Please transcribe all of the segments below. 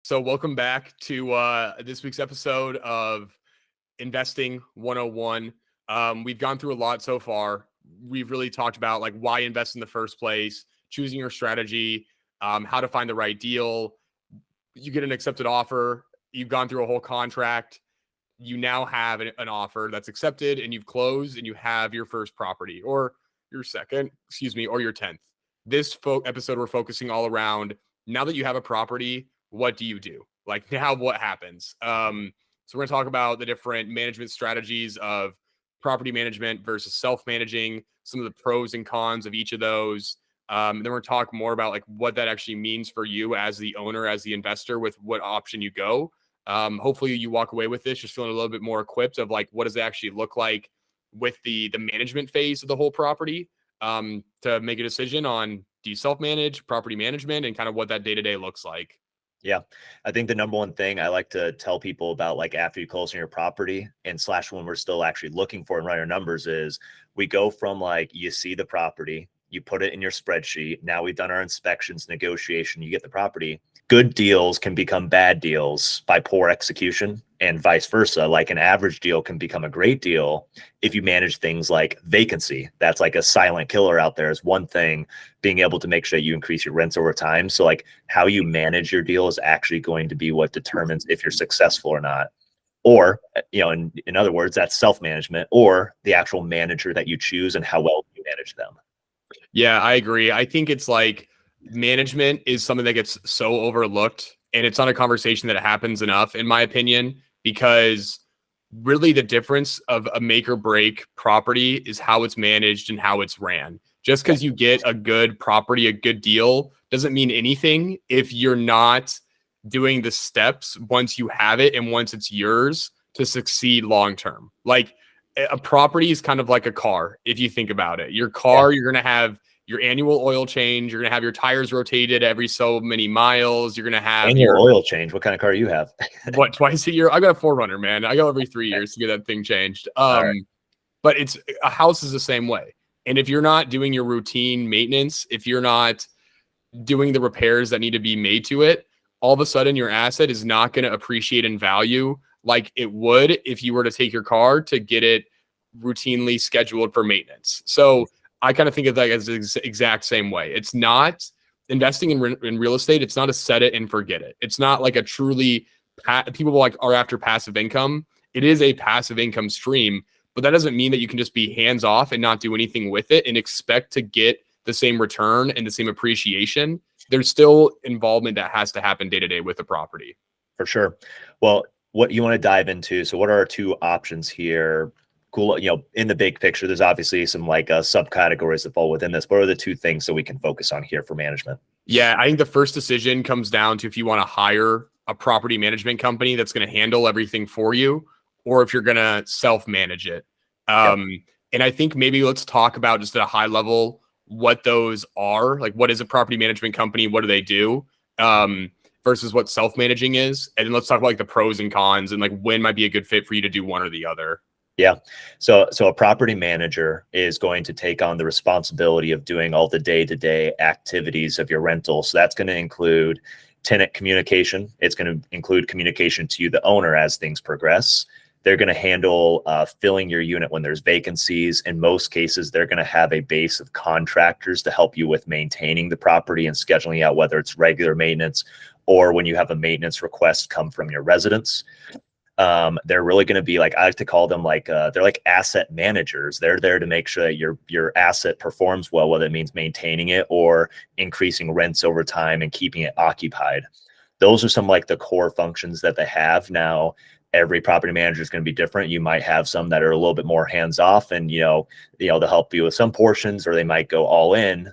So welcome back to this week's episode of Investing 101. We've gone through a lot so far. We've really talked about like why invest in the first place, choosing your strategy, how to find the right deal. You get an accepted offer. You've gone through a whole contract. You now have an offer that's accepted and you've closed and you have your first property or your second, or your 10th. This episode, we're focusing all around now that you have a property, what do you do? Like now what happens? So we're going to talk about the different management strategies of property management versus self-managing, some of the pros and cons of each of those. Then we're going to talk more about like what that actually means for you as the owner, as the investor, with what option you go. Hopefully you walk away with this just feeling a little bit more equipped of like, what does it actually look like with the management phase of the whole property, to make a decision on, do you self-manage, property management, and kind of what that day-to-day looks like. Yeah, I think the number one thing I like to tell people about, like after you close on your property and / when we're still actually looking for and running our numbers, is we go from like, you see the property, you put it in your spreadsheet. Now we've done our inspections, negotiation, you get the property. Good deals can become bad deals by poor execution and vice versa. Like an average deal can become a great deal if you manage things like vacancy. That's like a silent killer out there, is one thing. Being able to make sure that you increase your rents over time. So like how you manage your deal is actually going to be what determines if you're successful or not. Or, in other words, that's self-management, or the actual manager that you choose and how well you manage them. Yeah, I agree. I think it's like management is something that gets so overlooked, and it's not a conversation that happens enough, in my opinion, because really the difference of a make or break property is how it's managed and how it's ran. Just because you get a good property, a good deal, doesn't mean anything if you're not doing the steps once you have it and once it's yours to succeed long term. Like a property is kind of like a car. If you think about it, your car, you're going to have your annual oil change. You're going to have your tires rotated every so many miles. You're going to have annual oil change. What kind of car do you have? What, twice a year? I got a 4Runner, man. I go every 3 years to get that thing changed. Right. But it's a house is the same way. And if you're not doing your routine maintenance, if you're not doing the repairs that need to be made to it, all of a sudden your asset is not going to appreciate in value like it would if you were to take your car to get it routinely scheduled for maintenance. So I kind of think of that as the exact same way. It's not investing in real estate. It's not a set it and forget it. It's not like a truly people like are after passive income. It is a passive income stream, but that doesn't mean that you can just be hands off and not do anything with it and expect to get the same return and the same appreciation. There's still involvement that has to happen day to day with the property. For sure. Well, what you want to dive into. So what are our two options here? Cool. In the big picture, there's obviously some like subcategories that fall within this. What are the two things that we can focus on here for management? Yeah, I think the first decision comes down to if you want to hire a property management company that's going to handle everything for you, or if you're going to self-manage it. And I think maybe let's talk about just at a high level what those are. Like, what is a property management company? What do they do? Versus what self-managing is. And then let's talk about like the pros and cons and like when might be a good fit for you to do one or the other. Yeah. So a property manager is going to take on the responsibility of doing all the day-to-day activities of your rental. So that's going to include tenant communication. It's going to include communication to you, the owner, as things progress. They're going to handle filling your unit when there's vacancies. In most cases, they're going to have a base of contractors to help you with maintaining the property and scheduling out whether it's regular maintenance or when you have a maintenance request come from your residents. They're really going to be like, I like to call them like, they're like asset managers. They're there to make sure that your asset performs well, whether it means maintaining it or increasing rents over time and keeping it occupied. Those are some like the core functions that they have. Now, every property manager is going to be different. You might have some that are a little bit more hands off and, they'll help you with some portions, or they might go all in.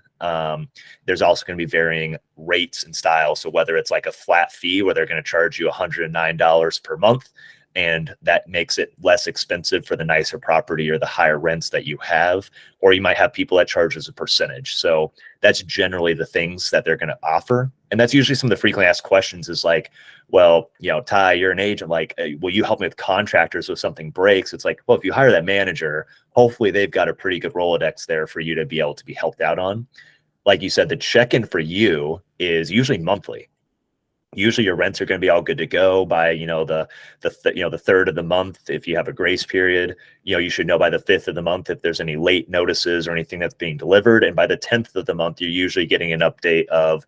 There's also going to be varying rates and styles. So whether it's like a flat fee where they're going to charge you $109 per month, and that makes it less expensive for the nicer property or the higher rents that you have, or you might have people that charge as a percentage. So that's generally the things that they're going to offer. And that's usually some of the frequently asked questions is like, well, Ty, you're an agent, like, will you help me with contractors if something breaks? It's like, well, if you hire that manager, hopefully they've got a pretty good Rolodex there for you to be able to be helped out on. Like you said, the check-in for you is usually monthly. Usually your rents are going to be all good to go by, the third of the month. If you have a grace period, you should know by the 5th of the month if there's any late notices or anything that's being delivered. And by the 10th of the month, you're usually getting an update of,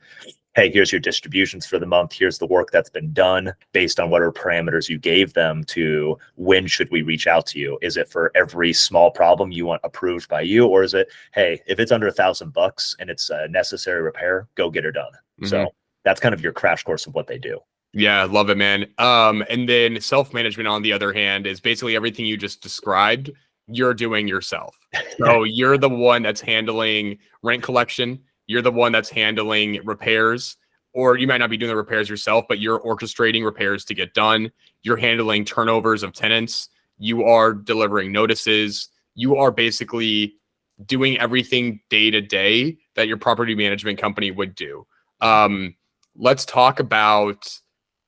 hey, here's your distributions for the month. Here's the work that's been done based on whatever parameters you gave them to when should we reach out to you? Is it for every small problem you want approved by you? Or is it, hey, if it's under $1,000 and it's a necessary repair, go get her done. Mhm. So that's kind of your crash course of what they do. Yeah, love it, man. And then self-management, on the other hand, is basically everything you just described, you're doing yourself. So you're the one that's handling rent collection. You're the one that's handling repairs, or you might not be doing the repairs yourself, but you're orchestrating repairs to get done. You're handling turnovers of tenants. You are delivering notices. You are basically doing everything day to day that your property management company would do. Let's talk about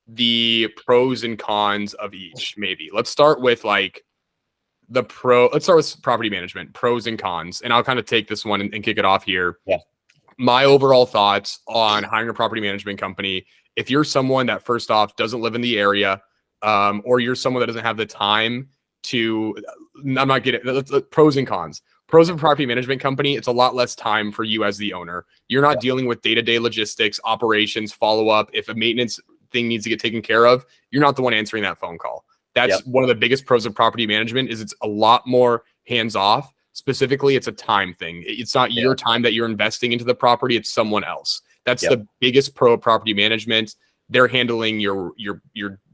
the pros and cons of each, maybe. Let's start with let's start with property management, pros and cons. And I'll kind of take this one and kick it off here. Yeah. My overall thoughts on hiring a property management company. If you're someone that, first off, doesn't live in the area, or you're someone that doesn't have the time to, I'm not getting pros and cons. Pros of a property management company, it's a lot less time for you as the owner. You're not dealing with day-to-day logistics, operations, follow-up. If a maintenance thing needs to get taken care of, you're not the one answering that phone call. That's one of the biggest pros of property management, is it's a lot more hands-off. Specifically, it's a time thing. It's not your time that you're investing into the property, it's someone else. That's the biggest pro of property management. They're handling your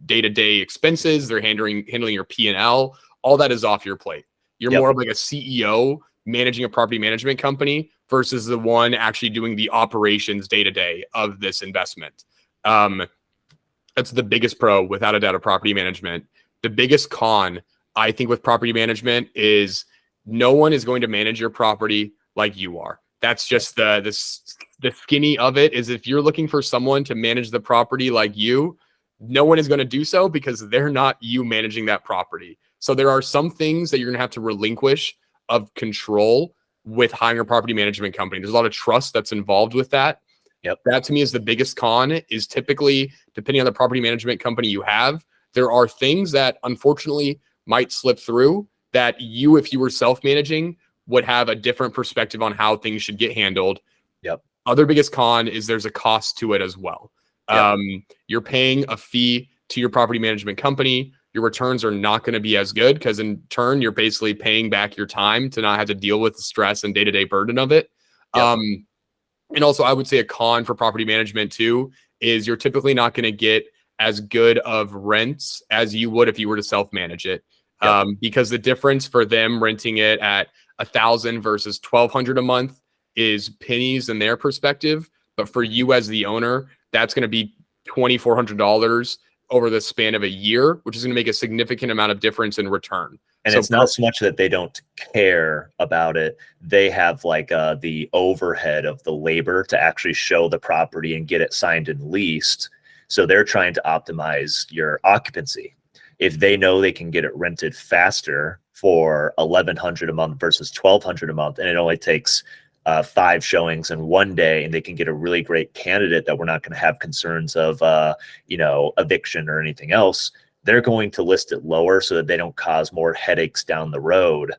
day-to-day expenses, they're handling your P&L. All that is off your plate. You're more of like a CEO managing a property management company versus the one actually doing the operations day-to-day of this investment. That's the biggest pro, without a doubt, of property management. The biggest con, I think, with property management is no one is going to manage your property like you are. That's just the skinny of it, is if you're looking for someone to manage the property like you, no one is going to do so, because they're not you managing that property. So there are some things that you're going to have to relinquish of control with hiring a property management company. There's a lot of trust that's involved with that. That to me is the biggest con, is typically, depending on the property management company you have, there are things that unfortunately might slip through that you, if you were self-managing, would have a different perspective on how things should get handled. Other biggest con is there's a cost to it as well. You're paying a fee to your property management company. Your returns are not going to be as good, because in turn, you're basically paying back your time to not have to deal with the stress and day-to-day burden of it. And also, I would say a con for property management too is you're typically not going to get as good of rents as you would if you were to self-manage it. Because the difference for them renting it at $1,000 versus $1,200 a month is pennies in their perspective. But for you as the owner, that's going to be $2,400 over the span of a year, which is going to make a significant amount of difference in return. And so it's not so much that they don't care about it. They have the overhead of the labor to actually show the property and get it signed and leased. So they're trying to optimize your occupancy. If they know they can get it rented faster for $1,100 a month versus $1,200 a month, and it only takes 5 showings in one day, and they can get a really great candidate that we're not going to have concerns of, eviction or anything else, they're going to list it lower so that they don't cause more headaches down the road,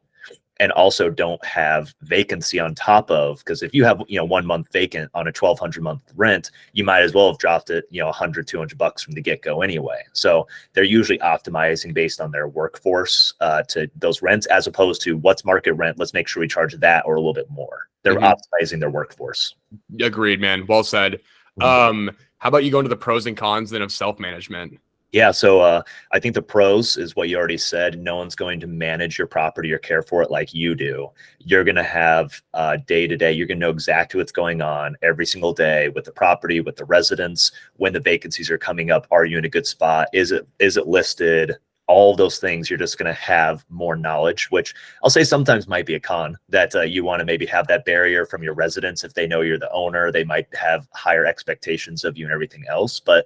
and also don't have vacancy on top of, because if you have 1 month vacant on a $1,200 month rent, you might as well have dropped it $100, $200 from the get-go anyway. So they're usually optimizing based on their workforce to those rents, as opposed to what's market rent, let's make sure we charge that or a little bit more. They're optimizing their workforce. Agreed, man. Well said. How about you go into the pros and cons then of self-management? Yeah, so I think the pros is what you already said. No one's going to manage your property or care for it like you do. You're going to have day to day, you're going to know exactly what's going on every single day with the property, with the residents, when the vacancies are coming up. Are you in a good spot? Is it listed? All of those things, you're just going to have more knowledge, which I'll say sometimes might be a con, that you want to maybe have that barrier from your residents. If they know you're the owner, they might have higher expectations of you and everything else. But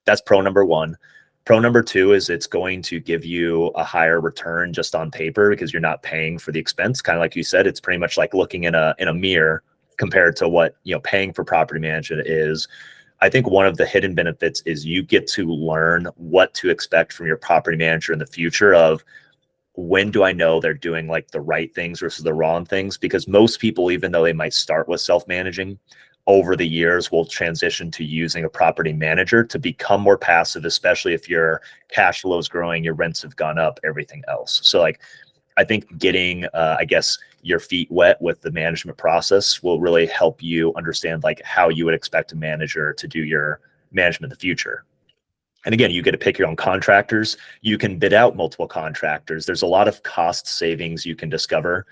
that's pro number one. Pro number two is it's going to give you a higher return just on paper, because you're not paying for the expense. Kind of like you said, it's pretty much like looking in a mirror compared to what paying for property management is. I think one of the hidden benefits is you get to learn what to expect from your property manager in the future of when do I know they're doing like the right things versus the wrong things? Because most people, even though they might start with self-managing, over the years will transition to using a property manager to become more passive, especially if your cash flow is growing, your rents have gone up, everything else. So like, I think getting, I guess, your feet wet with the management process will really help you understand like how you would expect a manager to do your management in the future. And again, you get to pick your own contractors. You can bid out multiple contractors. There's a lot of cost savings you can discover.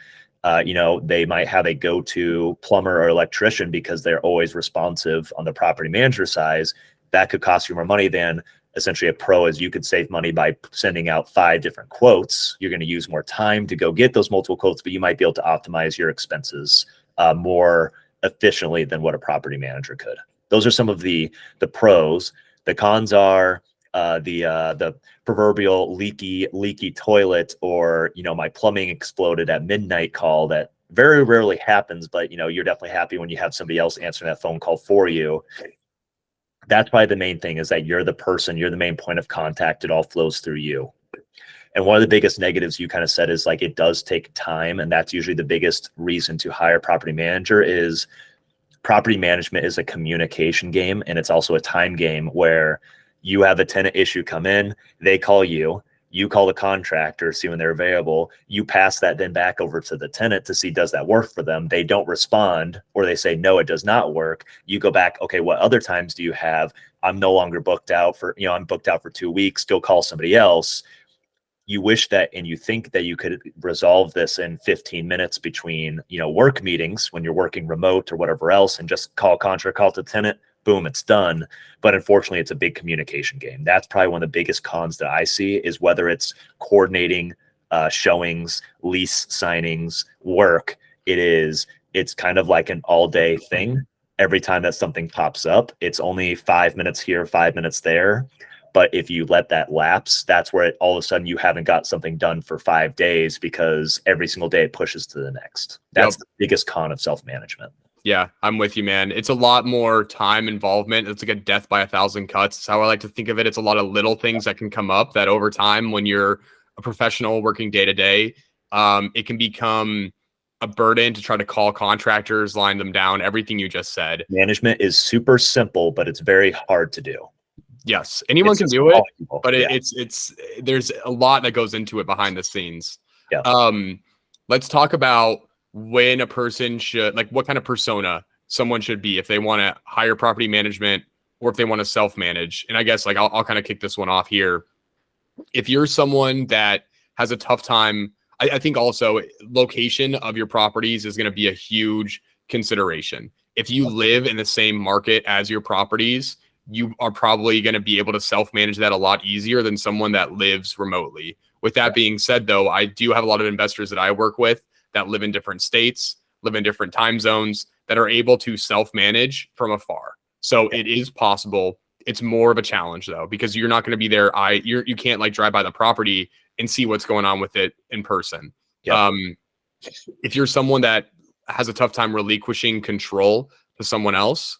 They might have a go-to plumber or electrician because they're always responsive on the property manager side. That could cost you more money than essentially a pro, as you could save money by sending out 5 different quotes. You're going to use more time to go get those multiple quotes, but you might be able to optimize your expenses more efficiently than what a property manager could. Those are some of the pros. The cons are the proverbial leaky toilet, or my plumbing exploded at midnight call that very rarely happens, but you're definitely happy when you have somebody else answering that phone call for you. That's probably the main thing, is that you're the main point of contact. It all flows through you. And one of the biggest negatives you kind of said is like it does take time, and that's usually the biggest reason to hire a property manager. Is property management is a communication game, and it's also a time game where you have a tenant issue come in, they call you, you call the contractor, see when they're available, you pass that then back over to the tenant to see does that work for them. They don't respond, or they say no, it does not work. You go back, okay, what other times do you have? I'm no longer booked out for, I'm booked out for 2 weeks, go call somebody else. You wish that, and you think that you could resolve this in 15 minutes between, work meetings when you're working remote or whatever else, and just call contract, call to tenant, boom, it's done. But unfortunately, it's a big communication game. That's probably one of the biggest cons that I see, is whether it's coordinating showings, lease signings, work. It's kind of like an all day thing. Every time that something pops up, it's only 5 minutes here, 5 minutes there. But if you let that lapse, that's where all of a sudden you haven't got something done for 5 days, because every single day it pushes to the next. That's the biggest con of self-management. Yeah, I'm with you, man. It's a lot more time involvement. It's like a death by 1,000 cuts. It's how I like to think of it. It's a lot of little things that can come up that over time, when you're a professional working day to day, it can become a burden to try to call contractors, line them down, everything you just said. Management is super simple, but it's very hard to do. Yes, anyone can do it, but it's there's a lot that goes into it behind the scenes. Yeah. Let's talk about when a person should, like, what kind of persona someone should be if they want to hire property management or if they want to self-manage. And I guess like I'll kind of kick this one off here. If you're someone that has a tough time, I think also location of your properties is going to be a huge consideration. If you live in the same market as your properties, you are probably going to be able to self-manage that a lot easier than someone that lives remotely. With that being said, though, I do have a lot of investors that I work with that live in different states, live in different time zones, that are able to self-manage from afar. So it is possible. It's more of a challenge, though, because you're not going to be there. You can't like drive by the property and see what's going on with it in person. Yep. If you're someone that has a tough time relinquishing control to someone else,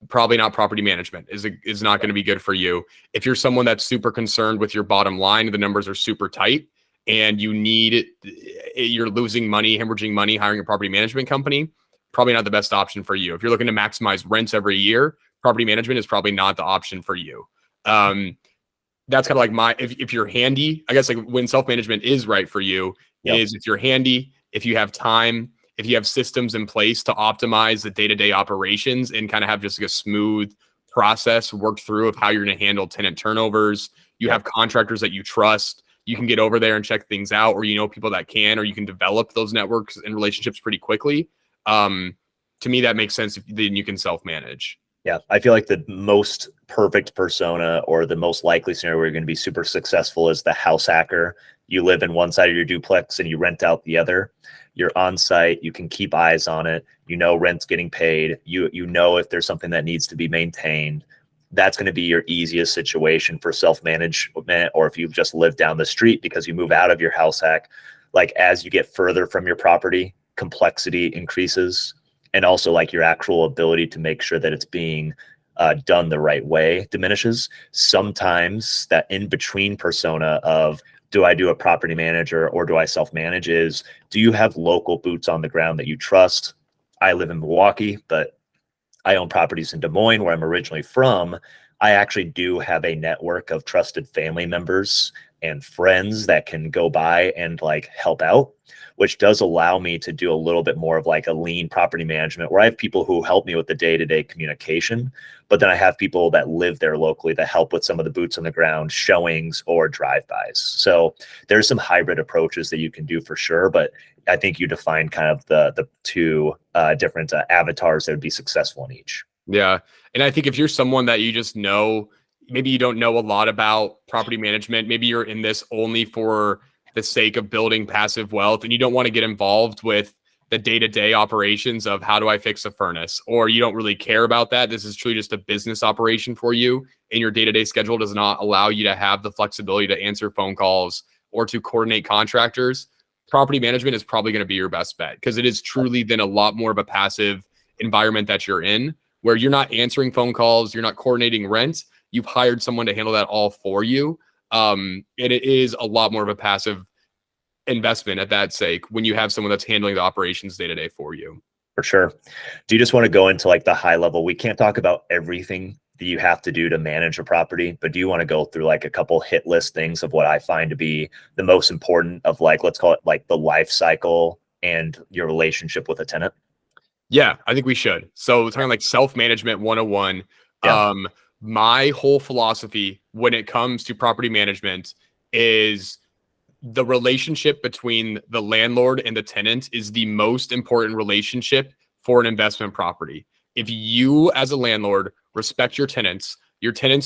probably not property management is not going to be good for you. If you're someone that's super concerned with your bottom line, the numbers are super tight, and you're losing money, hemorrhaging money, hiring a property management company, probably not the best option for you. If you're looking to maximize rents every year, property management is probably not the option for you. That's kind of like if you're handy, I guess like when self-management is right for you is if you're handy, if you have time, if you have systems in place to optimize the day-to-day operations and kind of have just like a smooth process worked through of how you're going to handle tenant turnovers, you have contractors that you trust, you can get over there and check things out, or people that can, or you can develop those networks and relationships pretty quickly. To me, that makes sense. Then you can self-manage. Yeah, I feel like the most perfect persona, or the most likely scenario where you're going to be super successful, is the house hacker. You live in one side of your duplex and you rent out the other. You're on site. You can keep eyes on it. Rent's getting paid. You know if there's something that needs to be maintained. That's going to be your easiest situation for self-management. Or if you just live down the street because you move out of your house hack, like as you get further from your property, complexity increases. And also like your actual ability to make sure that it's being done the right way diminishes. Sometimes that in between persona of, do I do a property manager or do I self-manage, is, do you have local boots on the ground that you trust? I live in Milwaukee, but I own properties in Des Moines, where I'm originally from. I actually do have a network of trusted family members and friends that can go by and like help out, which does allow me to do a little bit more of like a lean property management, where I have people who help me with the day-to-day communication, but then I have people that live there locally that help with some of the boots on the ground showings or drive-bys. So there's some hybrid approaches that you can do for sure, but I think you define kind of the two different avatars that would be successful in each. Yeah. And I think if you're someone that you just know, maybe you don't know a lot about property management, maybe you're in this only for the sake of building passive wealth and you don't want to get involved with the day-to-day operations of how do I fix a furnace, or you don't really care about that. This is truly just a business operation for you, and your day-to-day schedule does not allow you to have the flexibility to answer phone calls or to coordinate contractors. Property management is probably going to be your best bet, because it is truly then a lot more of a passive environment that you're in, where you're not answering phone calls, you're not coordinating rent. You've hired someone to handle that all for you. And it is a lot more of a passive investment at that sake when you have someone that's handling the operations day to day for you. For sure. Do you just want to go into like the high level? We can't talk about everything that you have to do to manage a property, but do you want to go through like a couple hit list things of what I find to be the most important of, like, let's call it like the life cycle and your relationship with a tenant? Yeah, I think we should. So talking like self-management 101, Yeah. My whole philosophy when it comes to property management is the relationship between the landlord and the tenant is the most important relationship for an investment property. If you as a landlord respect your tenants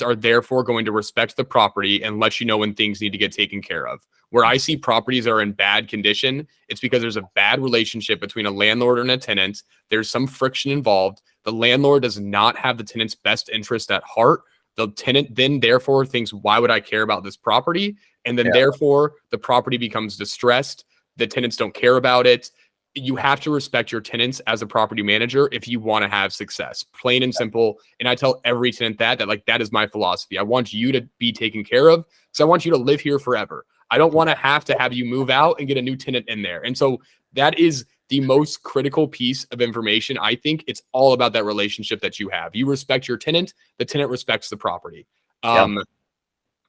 are therefore going to respect the property and let you know when things need to get taken care of. Where I see properties that are in bad condition, it's because there's a bad relationship between a landlord and a tenant. There's some friction involved. The landlord does not have the tenant's best interest at heart. The tenant then therefore thinks, why would I care about this property? And then therefore the property becomes distressed. The tenants don't care about it. You have to respect your tenants as a property manager if you want to have success, plain and simple. And I tell every tenant that like, that is my philosophy. I want you to be taken care of because I want you to live here forever. I don't want to have you move out and get a new tenant in there. And so that is the most critical piece of information. I think it's all about that relationship that you have. You respect your tenant, the tenant respects the property. So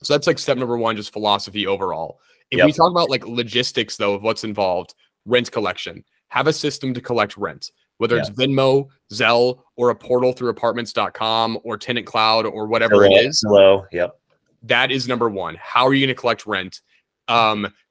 that's like step number one, just philosophy overall. If we talk about like logistics though, of what's involved, rent collection, have a system to collect rent, whether it's Venmo, Zelle, or a portal through apartments.com or Tenant Cloud or whatever it is. That is number one. How are you going to collect rent?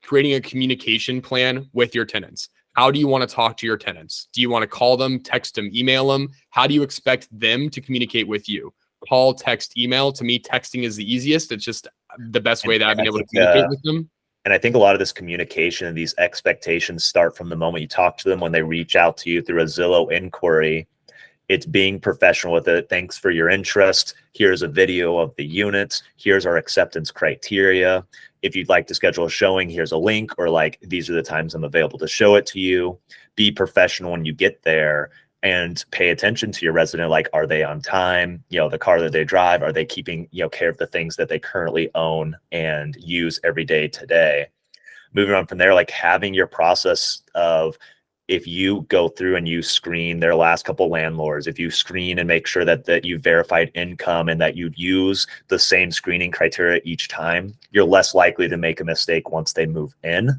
Creating a communication plan with your tenants. How do you want to talk to your tenants? Do you want to call them, text them, email them? How do you expect them to communicate with you? Call, text, email. To me, texting is the easiest. It's just the best way that I've been able to communicate with them. And I think a lot of this communication and these expectations start from the moment you talk to them, when they reach out to you through a Zillow inquiry. It's being professional with it. Thanks for your interest. Here's a video of the units. Here's our acceptance criteria. If you'd like to schedule a showing, here's a link, or like, these are the times I'm available to show it to you. Be professional when you get there and pay attention to your resident. Like, are they on time? You know, the car that they drive, are they keeping, care of the things that they currently own and use every day today? Moving on from there, like having your process of, if you go through and you screen their last couple landlords, if you screen and make sure that you verified income and that you use the same screening criteria each time, you're less likely to make a mistake once they move in.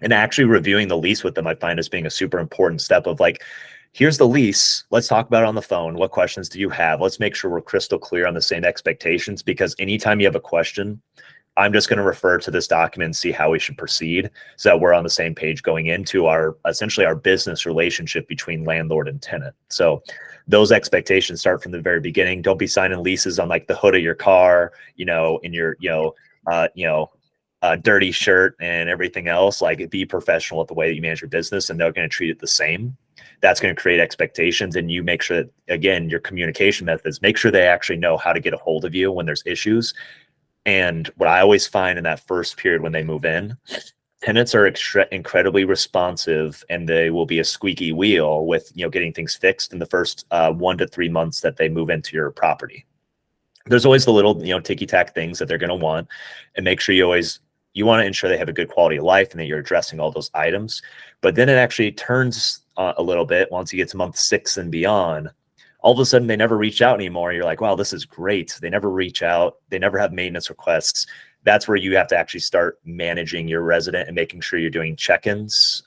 And actually reviewing the lease with them, I find as being a super important step of like, here's the lease. Let's talk about it on the phone. What questions do you have? Let's make sure we're crystal clear on the same expectations, because anytime you have a question, I'm just going to refer to this document and see how we should proceed, so that we're on the same page going into essentially our business relationship between landlord and tenant. So those expectations start from the very beginning. Don't be signing leases on like the hood of your car, in your, dirty shirt and everything else. Like, be professional with the way that you manage your business, and they're going to treat it the same. That's going to create expectations, and you make sure that, again, your communication methods, make sure they actually know how to get a hold of you when there's issues. And what I always find in that first period when they move in Tenants are incredibly responsive, and they will be a squeaky wheel with, getting things fixed in the first 1 to 3 months that they move into your property. There's always the little, ticky-tack things that they're going to want, and make sure you want to ensure they have a good quality of life and that you're addressing all those items. But then it actually turns a little bit once you get to month 6 and beyond. All of a sudden, they never reach out anymore. You're like, wow, this is great. They never reach out. They never have maintenance requests. That's where you have to actually start managing your resident and making sure you're doing check-ins,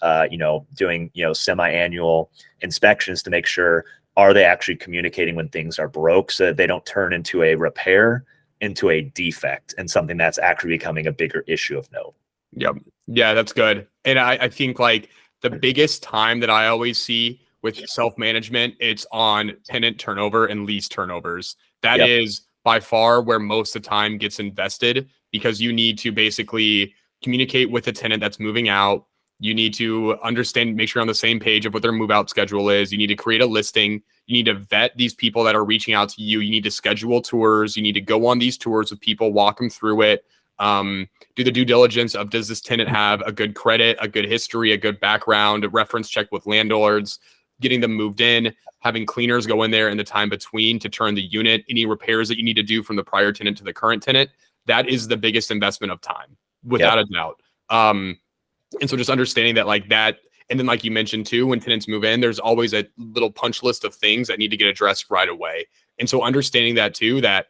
doing, semi-annual inspections to make sure, are they actually communicating when things are broke so that they don't turn into a repair, into a defect, and something that's actually becoming a bigger issue of note. Yep. Yeah, that's good. And I think like the biggest time that I always see with self-management, it's on tenant turnover and lease turnovers. That is by far where most of the time gets invested, because you need to basically communicate with the tenant that's moving out. You need to understand, make sure you're on the same page of what their move out schedule is. You need to create a listing. You need to vet these people that are reaching out to you. You need to schedule tours. You need to go on these tours with people, walk them through it. Do the due diligence of, does this tenant have a good credit, a good history, a good background, a reference check with landlords, getting them moved in, having cleaners go in there in the time between to turn the unit, any repairs that you need to do from the prior tenant to the current tenant. That is the biggest investment of time, without a doubt. And so just understanding that like that, and then like you mentioned too, when tenants move in, there's always a little punch list of things that need to get addressed right away. And so understanding that too, that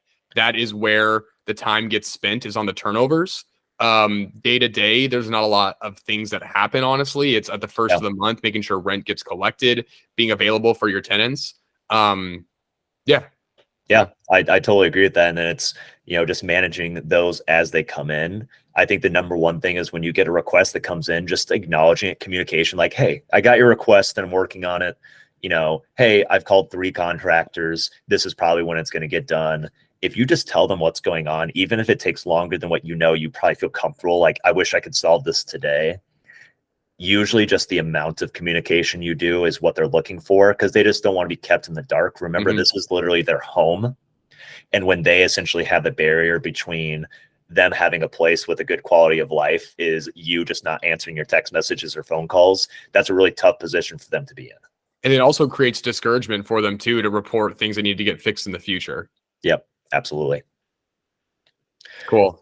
is where the time gets spent, is on the turnovers. Day to day, there's not a lot of things that happen, honestly. It's at the first of the month, making sure rent gets collected, being available for your tenants. Yeah, I totally agree with that. And then it's, just managing those as they come in. I think the number one thing is when you get a request that comes in, just acknowledging it, communication, like, hey, I got your request and I'm working on it. Hey, I've called 3 contractors. This is probably when it's going to get done. If you just tell them what's going on, even if it takes longer than what you probably feel comfortable, like, I wish I could solve this today. Usually just the amount of communication you do is what they're looking for, because they just don't want to be kept in the dark. Remember, this is literally their home. And when they essentially have a barrier between them having a place with a good quality of life is you just not answering your text messages or phone calls, that's a really tough position for them to be in. And it also creates discouragement for them too, to report things that need to get fixed in the future. Yep, absolutely. Cool.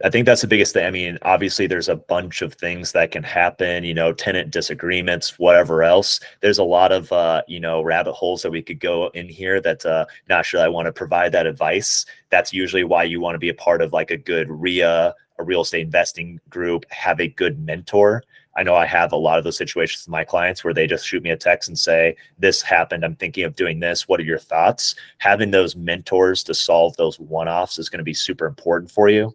I think that's the biggest thing. I mean, obviously there's a bunch of things that can happen, tenant disagreements, whatever else. There's a lot of, rabbit holes that we could go in here that not sure I want to provide that advice. That's usually why you want to be a part of like a good RIA, a real estate investing group, have a good mentor. I know I have a lot of those situations with my clients where they just shoot me a text and say, this happened, I'm thinking of doing this. What are your thoughts? Having those mentors to solve those one-offs is going to be super important for you.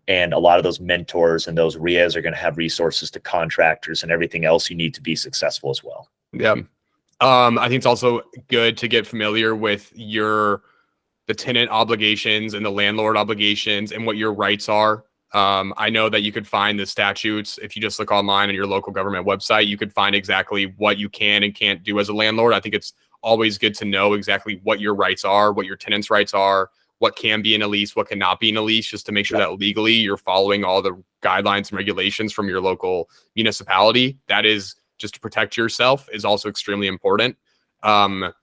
And a lot of those mentors and those RIAs are going to have resources to contractors and everything else you need to be successful as well. Yeah. I think it's also good to get familiar with the tenant obligations and the landlord obligations and what your rights are. I know that you could find the statutes. If you just look online on your local government website, you could find exactly what you can and can't do as a landlord. I think it's always good to know exactly what your rights are, what your tenants' rights are, what can be in a lease, what cannot be in a lease, just to make sure that legally you're following all the guidelines and regulations from your local municipality. That is just to protect yourself, is also extremely important. Have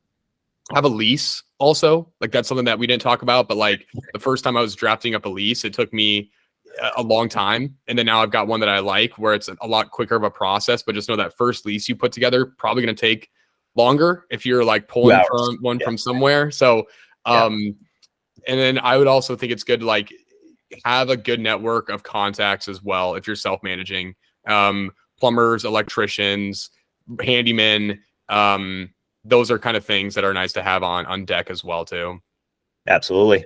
a lease also. Like, that's something that we didn't talk about, but like the first time I was drafting up a lease, it took me a long time. And then now I've got one that I like, where it's a lot quicker of a process, but just know that first lease you put together, probably going to take longer if you're like pulling from one from somewhere. So, and then I would also think it's good to like have a good network of contacts as well. If you're self-managing, plumbers, electricians, handymen, those are kind of things that are nice to have on deck as well too. Absolutely.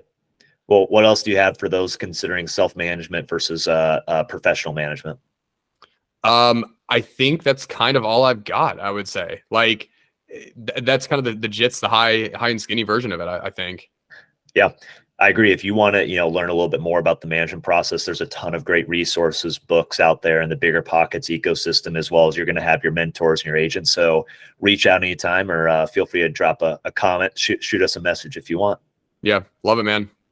Well, what else do you have for those considering self-management versus professional management? I think that's kind of all I've got, I would say. Like, that's kind of the jits, the high and skinny version of it, I think. Yeah, I agree. If you want to, learn a little bit more about the management process, there's a ton of great resources, books out there in the Bigger Pockets ecosystem, as well as you're going to have your mentors and your agents. So reach out anytime, or feel free to drop a comment, shoot us a message if you want. Yeah, love it, man.